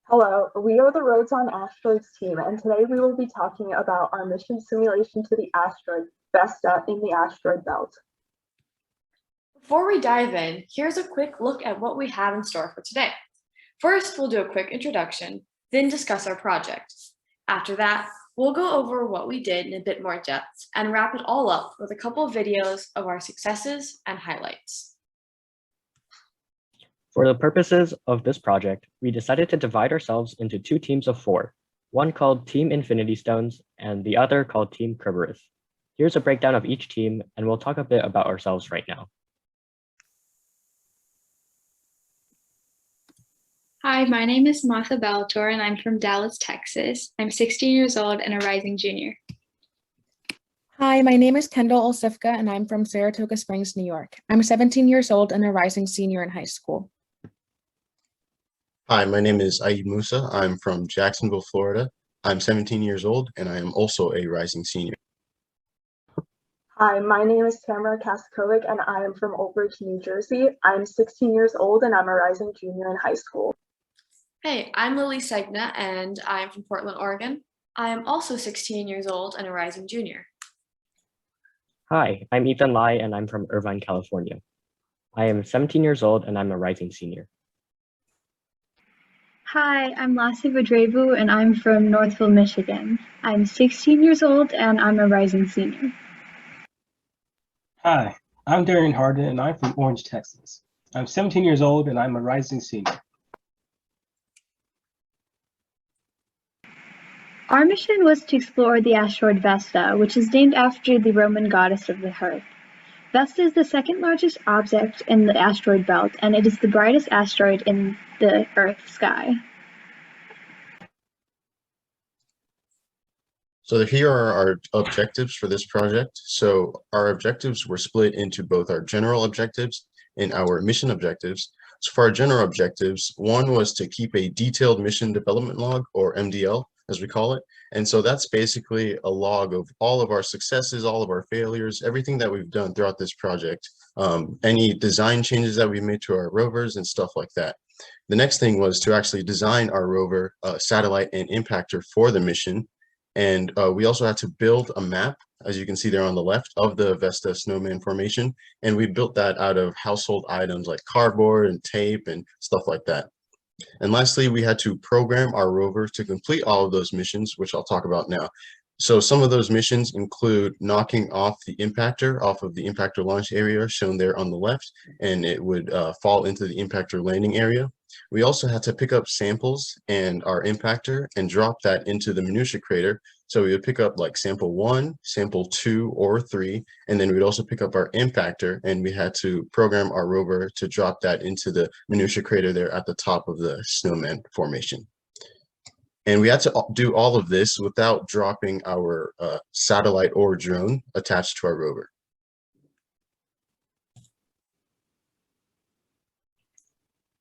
Hello, we are the Roads on Asteroids team, and today we will be talking about our mission simulation to the asteroid Vesta in the asteroid belt. Before we dive in, here's a quick look at what we have in store for today. First, we'll do a quick introduction, then discuss our project. After that, we'll go over what we did in a bit more depth and wrap it all up with a couple of videos of our successes and highlights. For the purposes of this project, we decided to divide ourselves into two teams of four, one called Team Infinity Stones and the other called Team Kerberos. Here's a breakdown of each team, and we'll talk a bit about ourselves right now. Hi, my name is Samatha Belatur, and I'm from Dallas, Texas. I'm 16 years old and a rising junior. Hi, my name is Kendall Olszowka, and I'm from Saratoga Springs, New York. I'm 17 years old and a rising senior in high school. Hi, my name is Aaed Musa. I'm from Jacksonville, Florida. I'm 17 years old, and I am also a rising senior. Hi, my name is Tamara Kasikovic, and I am from Old Bridge, New Jersey. I'm 16 years old, and I'm a rising junior in high school. Hey, I'm Segna, and I'm from Portland, Oregon. I am also 16 years old and a rising junior. Hi, I'm Ethan Lai, and I'm from Irvine, California. I am 17 years old, and I'm a rising senior. Hi, I'm Laasya Vadrevu, and I'm from Northville, Michigan. I'm 16 years old, and I'm a rising senior. Hi, I'm Darian Harden, and I'm from Orange, Texas. I'm 17 years old, and I'm a rising senior. Our mission was to explore the asteroid Vesta, which is named after the Roman goddess of the hearth. Vesta is the second largest object in the asteroid belt, and it is the brightest asteroid in the Earth sky. So here are our objectives for this project. So our objectives were split into both our general objectives and our mission objectives. So for our general objectives, one was to keep a detailed mission development log, or MDL, as we call it. And so that's basically a log of all of our successes, all of our failures, everything that we've done throughout this project, any design changes that we made to our rovers and stuff like that. The next thing was to actually design our rover, satellite, and impactor for the mission. And we also had to build a map, as you can see there on the left, of the Vesta snowman formation. And we built that out of household items like cardboard and tape and stuff like that. And lastly, we had to program our rover to complete all of those missions, which I'll talk about now. So some of those missions include knocking off the impactor off of the impactor launch area shown there on the left, and it would fall into the impactor landing area. We also had to pick up samples and our impactor and drop that into the minutia crater. So we would pick up like sample 1, sample 2, or 3, and then we'd also pick up our impactor, and we had to program our rover to drop that into the minutia crater there at the top of the snowman formation. And we had to do all of this without dropping our satellite or drone attached to our rover.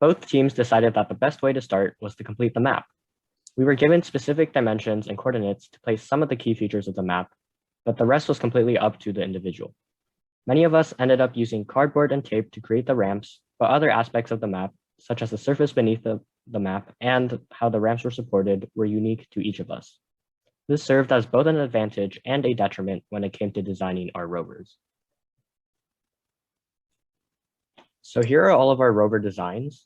Both teams decided that the best way to start was to complete the map. We were given specific dimensions and coordinates to place some of the key features of the map, but the rest was completely up to the individual. Many of us ended up using cardboard and tape to create the ramps, but other aspects of the map, such as the surface beneath the map and how the ramps were supported, were unique to each of us. This served as both an advantage and a detriment when it came to designing our rovers. So here are all of our rover designs.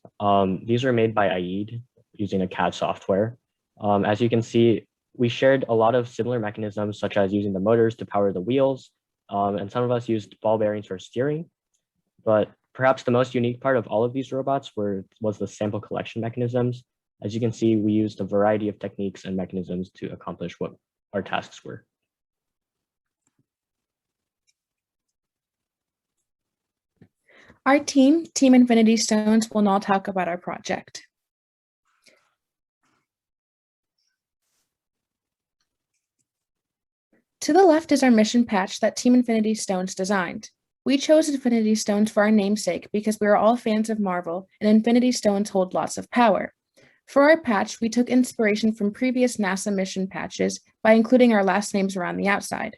These were made by Aaed using a CAD software. As you can see, we shared a lot of similar mechanisms, such as using the motors to power the wheels, and some of us used ball bearings for steering. But perhaps the most unique part of all of these robots was the sample collection mechanisms. As you can see, we used a variety of techniques and mechanisms to accomplish what our tasks were. Our team, Team Infinity Stones, will now talk about our project. To the left is our mission patch that Team Infinity Stones designed. We chose Infinity Stones for our namesake because we are all fans of Marvel, and Infinity Stones hold lots of power. For our patch, we took inspiration from previous NASA mission patches by including our last names around the outside.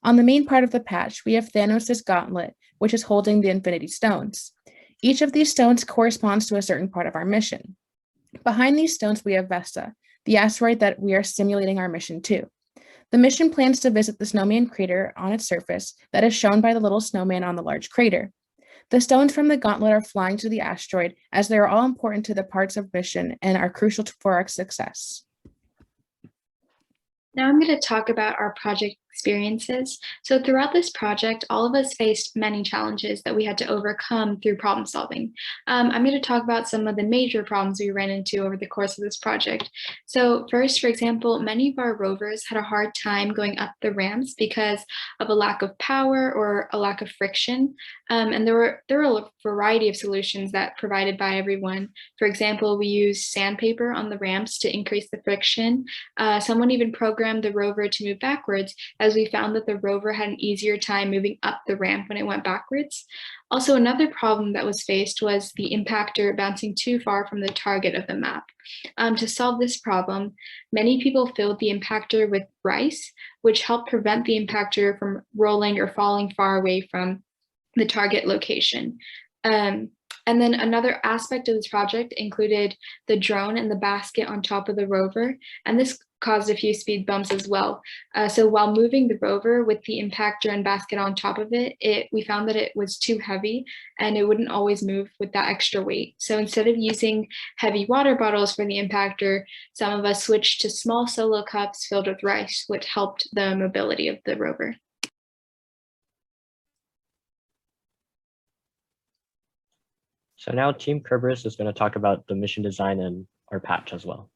On the main part of the patch, we have Thanos' gauntlet, which is holding the Infinity Stones. Each of these stones corresponds to a certain part of our mission. Behind these stones, we have Vesta, the asteroid that we are simulating our mission to. The mission plans to visit the snowman crater on its surface that is shown by the little snowman on the large crater. The stones from the gauntlet are flying to the asteroid as they are all important to the parts of mission and are crucial for our success. Now I'm going to talk about our project experiences. So throughout this project, all of us faced many challenges that we had to overcome through problem solving. I'm going to talk about some of the major problems we ran into over the course of this project. So first, for example, many of our rovers had a hard time going up the ramps because of a lack of power or a lack of friction. And there were a variety of solutions that provided by everyone. For example, we used sandpaper on the ramps to increase the friction. Someone even programmed the rover to move backwards, as we found that the rover had an easier time moving up the ramp when it went backwards. Also, another problem that was faced was the impactor bouncing too far from the target of the map. To solve this problem, many people filled the impactor with rice, which helped prevent the impactor from rolling or falling far away from the target location. And then another aspect of this project included the drone and the basket on top of the rover, and this caused a few speed bumps as well. So while moving the rover with the impactor and basket on top of it, we found that it was too heavy and it wouldn't always move with that extra weight. So instead of using heavy water bottles for the impactor, some of us switched to small solo cups filled with rice, which helped the mobility of the rover. So now Team Kerberos is going to talk about the mission design and our patch as well.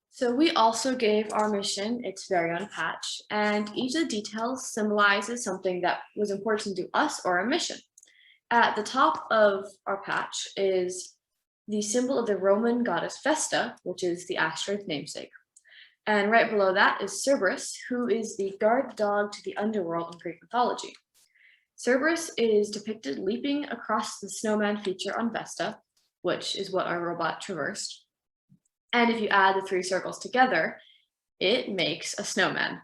So we also gave our mission its very own patch, and each of the details symbolizes something that was important to us or our mission. At the top of our patch is the symbol of the Roman goddess Vesta, which is the asteroid's namesake. And right below that is Cerberus, who is the guard dog to the underworld in Greek mythology. Cerberus is depicted leaping across the snowman feature on Vesta, which is what our robot traversed. And if you add the three circles together, it makes a snowman.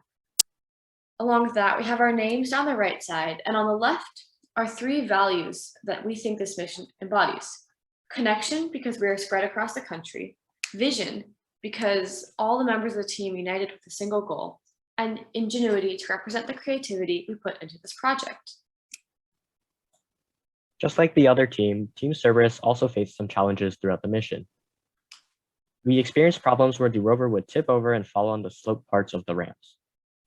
Along with that, we have our names down the right side, and on the left are three values that we think this mission embodies. Connection, because we are spread across the country. Vision, because all the members of the team united with a single goal. And ingenuity, to represent the creativity we put into this project. Just like the other team, Team Cerberus also faced some challenges throughout the mission. We experienced problems where the rover would tip over and fall on the sloped parts of the ramps.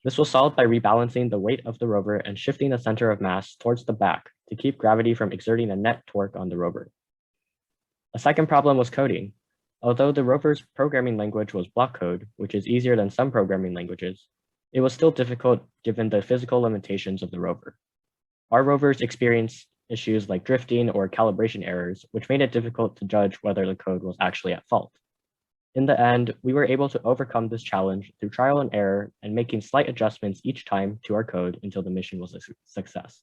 This was solved by rebalancing the weight of the rover and shifting the center of mass towards the back to keep gravity from exerting a net torque on the rover. A second problem was coding. Although the rover's programming language was block code, which is easier than some programming languages, it was still difficult given the physical limitations of the rover. Our rovers experienced issues like drifting or calibration errors, which made it difficult to judge whether the code was actually at fault. In the end, we were able to overcome this challenge through trial and error and making slight adjustments each time to our code until the mission was a success.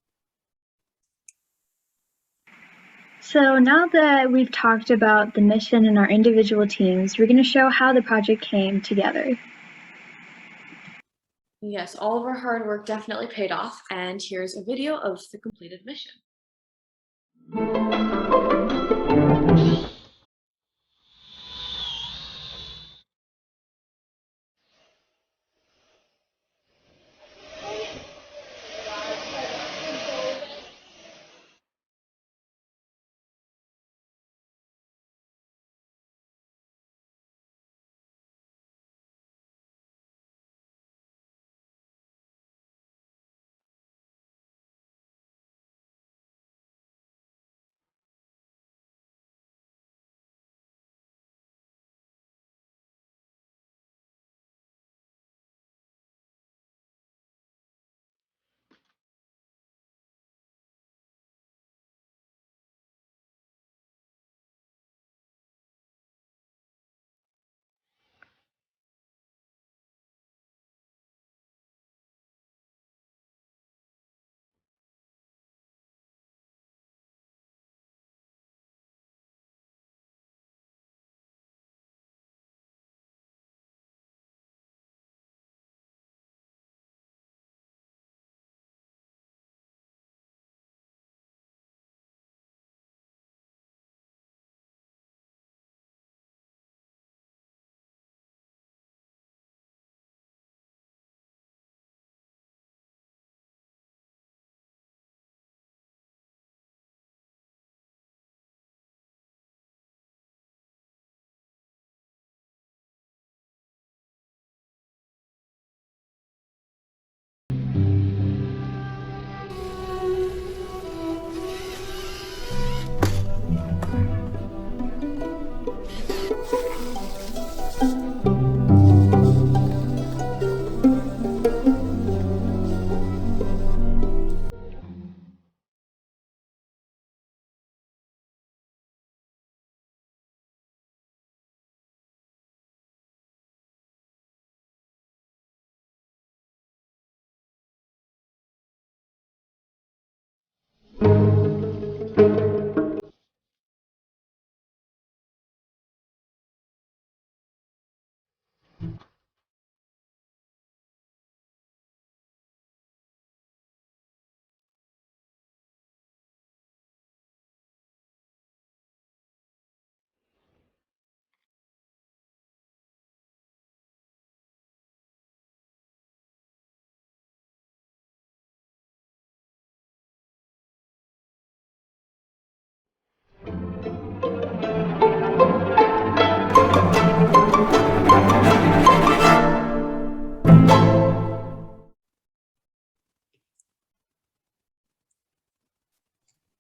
So now that we've talked about the mission and our individual teams, we're going to show how the project came together. Yes, all of our hard work definitely paid off, and here's a video of the completed mission.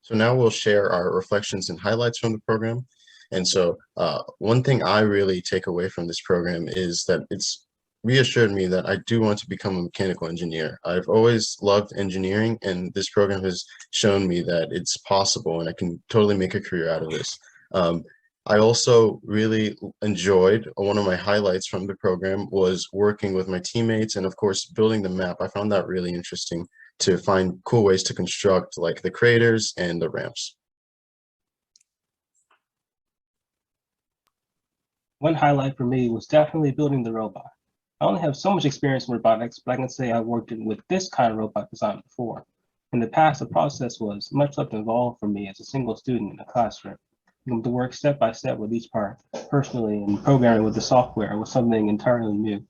So now we'll share our reflections and highlights from the program. And so one thing I really take away from this program is that it's reassured me that I do want to become a mechanical engineer. I've always loved engineering, and this program has shown me that it's possible and I can totally make a career out of this. I also really enjoyed, one of my highlights from the program was working with my teammates and of course building the map. I found that really interesting to find cool ways to construct like the craters and the ramps. One highlight for me was definitely building the robot. I only have so much experience in robotics, but I can say I've worked with this kind of robot design before. In the past, the process was much less involved for me as a single student in a classroom. To work step by step with each part personally, and programming with the software was something entirely new.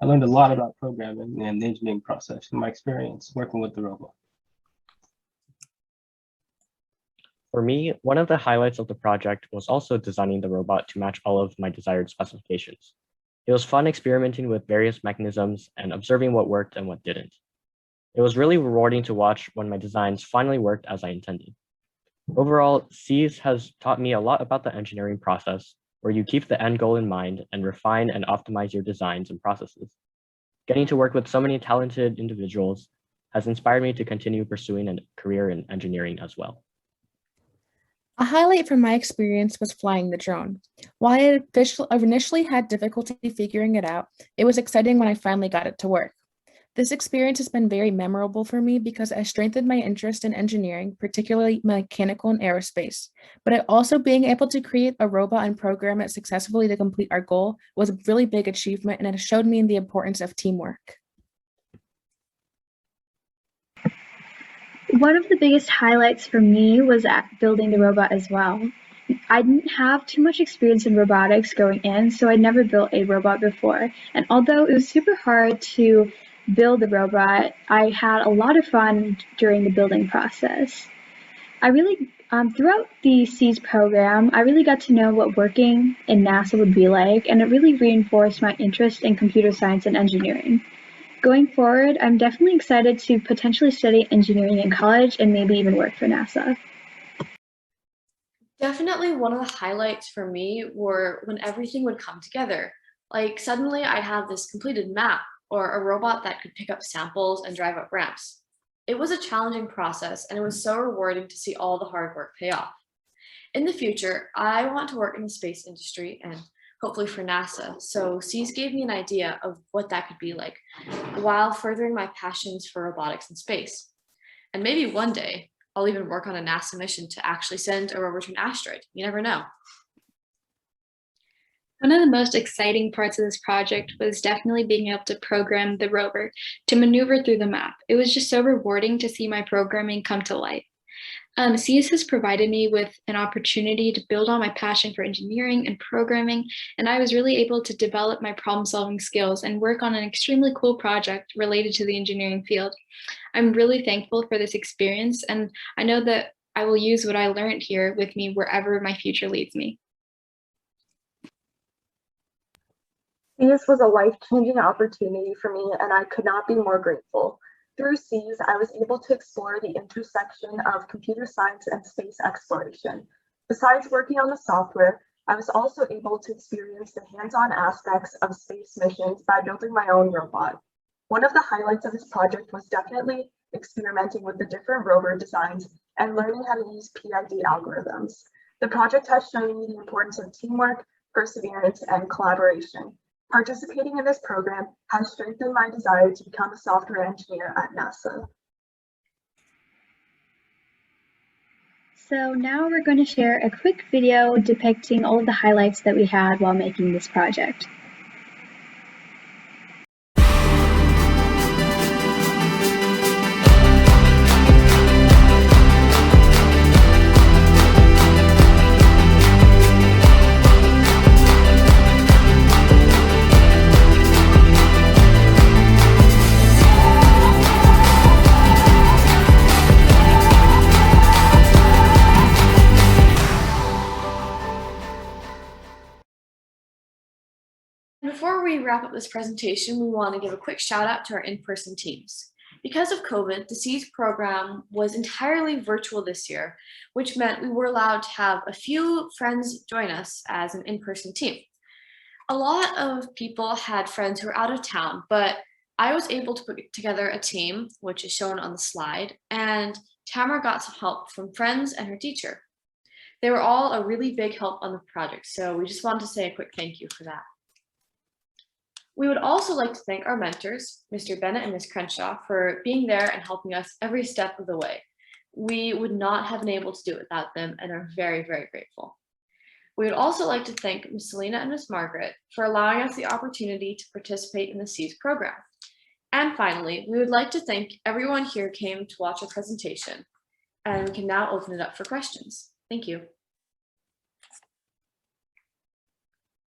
I learned a lot about programming and the engineering process in my experience working with the robot. For me, one of the highlights of the project was also designing the robot to match all of my desired specifications. It was fun experimenting with various mechanisms and observing what worked and what didn't. It was really rewarding to watch when my designs finally worked as I intended. Overall, SEAS has taught me a lot about the engineering process, where you keep the end goal in mind and refine and optimize your designs and processes. Getting to work with so many talented individuals has inspired me to continue pursuing a career in engineering as well. A highlight from my experience was flying the drone. While I initially had difficulty figuring it out, it was exciting when I finally got it to work. This experience has been very memorable for me because it strengthened my interest in engineering, particularly mechanical and aerospace. But also being able to create a robot and program it successfully to complete our goal was a really big achievement, and it showed me the importance of teamwork. One of the biggest highlights for me was at building the robot as well. I didn't have too much experience in robotics going in, so I'd never built a robot before. And although it was super hard to build the robot, I had a lot of fun during the building process. I really, throughout the SEAS program, I really got to know what working in NASA would be like, and it really reinforced my interest in computer science and engineering. Going forward, I'm definitely excited to potentially study engineering in college and maybe even work for NASA. Definitely one of the highlights for me were when everything would come together. Like suddenly I'd have this completed map or a robot that could pick up samples and drive up ramps. It was a challenging process, and it was so rewarding to see all the hard work pay off. In the future, I want to work in the space industry and hopefully for NASA. So SEAS gave me an idea of what that could be like while furthering my passions for robotics and space. And maybe one day I'll even work on a NASA mission to actually send a rover to an asteroid. You never know. One of the most exciting parts of this project was definitely being able to program the rover to maneuver through the map. It was just so rewarding to see my programming come to life. SEAS has provided me with an opportunity to build on my passion for engineering and programming, and I was really able to develop my problem-solving skills and work on an extremely cool project related to the engineering field. I'm really thankful for this experience, and I know that I will use what I learned here with me wherever my future leads me. SEAS was a life-changing opportunity for me, and I could not be more grateful. Through SEAS, I was able to explore the intersection of computer science and space exploration. Besides working on the software, I was also able to experience the hands-on aspects of space missions by building my own robot. One of the highlights of this project was definitely experimenting with the different rover designs and learning how to use PID algorithms. The project has shown me the importance of teamwork, perseverance, and collaboration. Participating in this program has strengthened my desire to become a software engineer at NASA. So now we're going to share a quick video depicting all of the highlights that we had while making this project. Before we wrap up this presentation, we want to give a quick shout out to our in-person teams. Because of COVID, the SEAS program was entirely virtual this year, which meant we were allowed to have a few friends join us as an in-person team. A lot of people had friends who were out of town, but I was able to put together a team, which is shown on the slide, and Tamara got some help from friends and her teacher. They were all a really big help on the project, so we just wanted to say a quick thank you for that. We would also like to thank our mentors, Mr. Bennett and Ms. Crenshaw, for being there and helping us every step of the way. We would not have been able to do it without them and are very, very grateful. We would also like to thank Ms. Selena and Ms. Margaret for allowing us the opportunity to participate in the SEAS program. And finally, we would like to thank everyone here who came to watch our presentation, and we can now open it up for questions. Thank you.